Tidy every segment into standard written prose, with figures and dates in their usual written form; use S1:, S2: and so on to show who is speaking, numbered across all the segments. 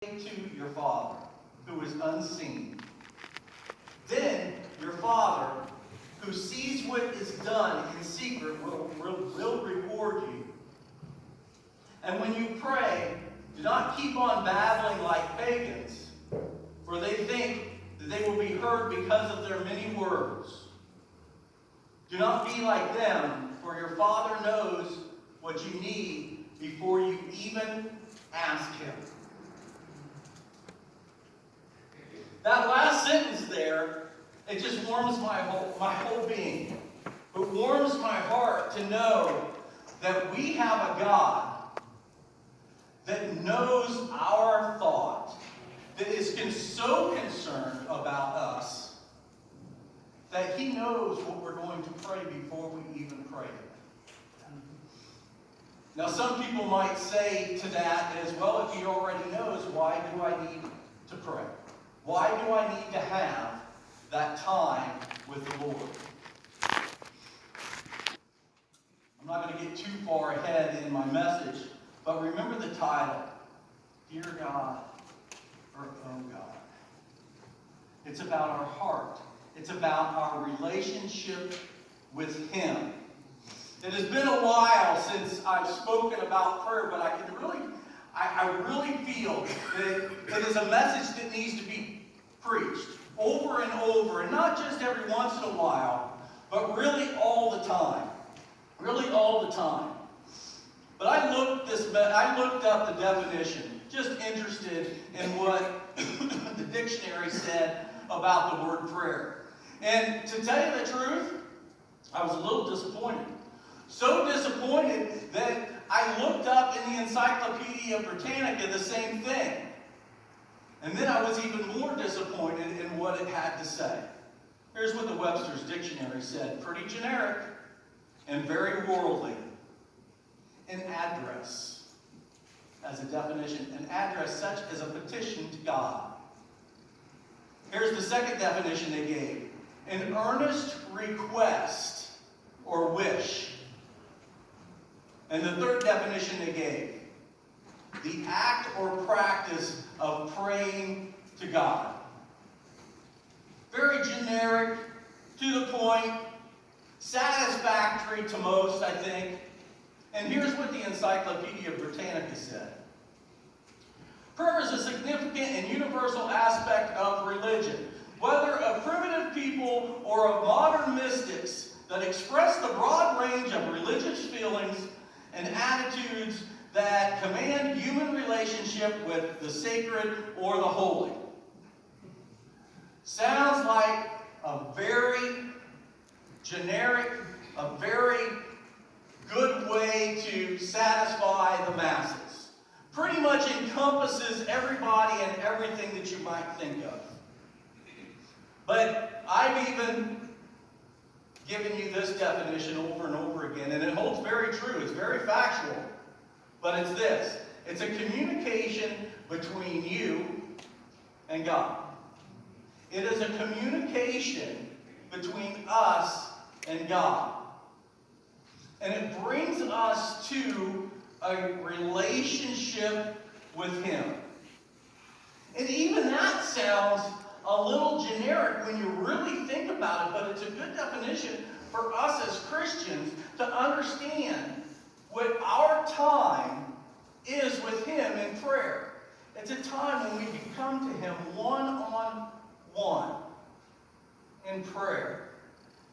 S1: to your Father, who is unseen. Then your Father, who sees what is done in secret, will reward you. And when you pray, do not keep on babbling like pagans, for they think that they will be heard because of their many words. Do not be like them, for your Father knows what you need before you even ask Him. That last sentence there, it just warms my whole being. It warms my heart to know that we have a God that knows our thought, that is so concerned about us, that He knows what we're going to pray before we even pray it. Now, some people might say to that as well, if He already knows, why do I need to pray? Why do I need to have that time with the Lord? I'm not going to get too far ahead in my message, but remember the title, Dear God, or Oh God. It's about our heart. It's about our relationship with Him. It has been a while since I've spoken about prayer, but I really feel that it is a message that needs to be preached over and over, and not just every once in a while, but really all the time. Really all the time. But I looked up the definition, just interested in what the dictionary said about the word prayer. And to tell you the truth, I was a little disappointed. So disappointed that I looked up in the Encyclopedia Britannica the same thing. And then I was even more disappointed in what it had to say. Here's what the Webster's Dictionary said. Pretty generic and very worldly. An address, as a definition, an address such as a petition to God. Here's the second definition they gave. An earnest request or wish. And the third definition they gave, the act or practice of praying to God. Very generic, to the point, satisfactory to most, I think. And here's what the Encyclopedia Britannica said. Prayer is a significant and universal aspect of religion, whether of primitive people or of modern mystics that express the broad range of religious feelings and attitudes that command human relationship with the sacred or the holy. Sounds like a very generic, a very good way to satisfy the masses. Pretty much encompasses everybody and everything that you might think of. But I've even given you this definition over and over again, and it holds very true. It's very factual. But it's this. It's a communication between you and God. It is a communication between us and God. And it brings us to a relationship with Him. And even that sounds a little generic when you really think about it, but it's a good definition for us as Christians to understand what our time is with Him in prayer. It's a time when we can come to Him one-on-one in prayer.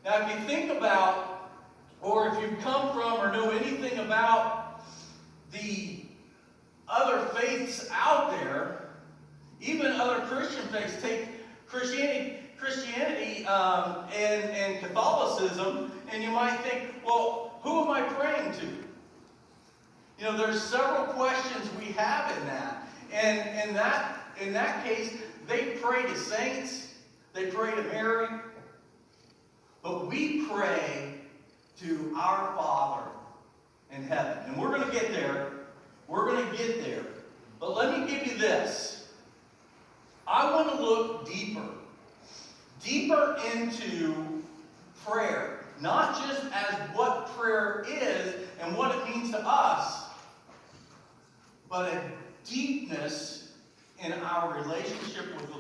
S1: Now, if you think about, or if you've come from or know anything about the other faiths out there, even other Christian faiths, take Christianity and Catholicism, and you might think, well, who am I praying to? You know, there's several questions we have in that. And in that case, they pray to saints, they pray to Mary, but we pray to our Father in heaven. And we're going to get there. We're going to get there. But let me give you this. I want to look deeper into prayer. Not just as what prayer is and what it means to us, but a deepness in our relationship with the